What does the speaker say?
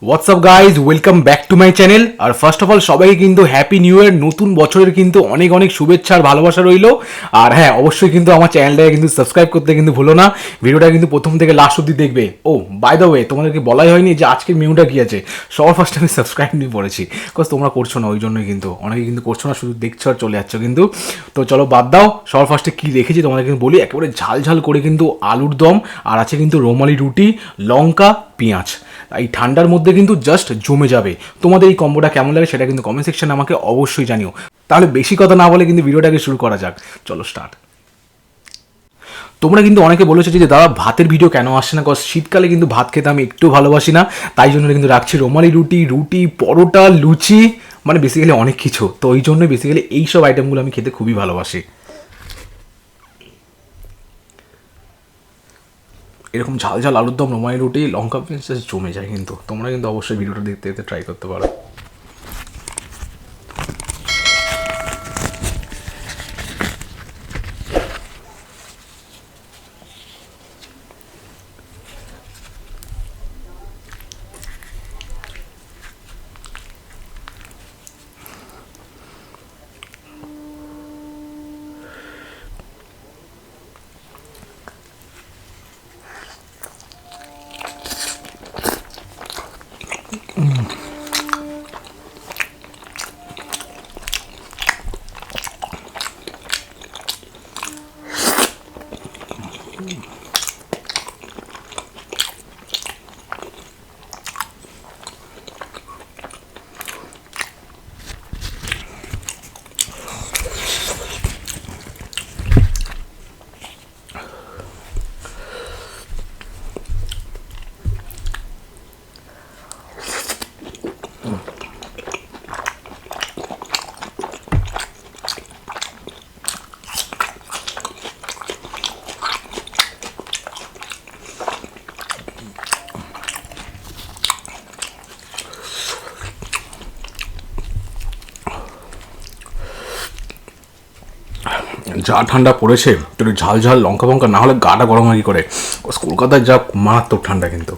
WhatsApp guys, welcome back to my channel. আর first of all সবাইকে কিন্তু happy new year, নতুন বছরের কিন্তু অনেক অনেক শুভেচ্ছা আর ভালোবাসা রইলো। আর হ্যাঁ, অবশ্যই কিন্তু আমার চ্যানেলটাকে কিন্তু সাবস্ক্রাইব করতে কিন্তু ভুলো না। ভিডিওটা কিন্তু প্রথম থেকে লাস্ট অব্দি দেখবে। ও বাই দ্য ওয়ে, তোমাদেরকে বলাই হয়নি যে আজকের মেনুটা কী আছে। সবার ফার্স্টে আমি সাবস্ক্রাইব নিয়ে পড়েছি, বিকজ তোমরা করছো না, ওই জন্যই কিন্তু অনেকে কিন্তু করছো না, শুধু দেখছো আর চলে যাচ্ছ কিন্তু। তো চলো বাদ দাও, সবার ফার্স্টে কী রেখেছি তোমাদের কিন্তু বলি। একেবারে ঝাল ঝাল করে কিন্তু আলুর দম, আর আছে কিন্তু রুমালি রুটি, লঙ্কা, পেঁয়াজ। এই ঠান্ডার মধ্যে কিন্তু জাস্ট জমে যাবে। তোমাদের এই কম্বোটা কেমন লাগে সেটা কিন্তু কমেন্ট সেকশনে আমাকে অবশ্যই জানিও। তাহলে বেশি কথা না বলে কিন্তু ভিডিওটাকে শুরু করা যাক। চলো স্টার্ট। তোমরা কিন্তু অনেকে বলেছো যে দাদা ভাতের ভিডিও কেন আসছে না, কজ শীতকালে কিন্তু ভাত খেতে আমি একটু ভালোবাসি না। তাই জন্য কিন্তু রাখছি রুমালি রুটি, রুটি, পরোটা, লুচি, মানে বেসিক্যালি অনেক কিছু। তো ওই জন্যই বেসিক্যালি এইসব আইটেমগুলো আমি খেতে খুবই ভালোবাসি। এরকম ঝাল ঝাল আলুর দম, রুমালি রুটি, লঙ্কা পেঁয়াজ জমে যায় কিন্তু। তোমরা কিন্তু অবশ্যই ভিডিওটা দেখতে দেখতে ট্রাই করতে পারো। যা ঠান্ডা পড়েছে, একটু ঝাল ঝাল লঙ্কা ফঙ্কা না হলে গাটা গরম হয় কি করে। কলকাতায় যা মারাত্মক ঠান্ডা কিন্তু।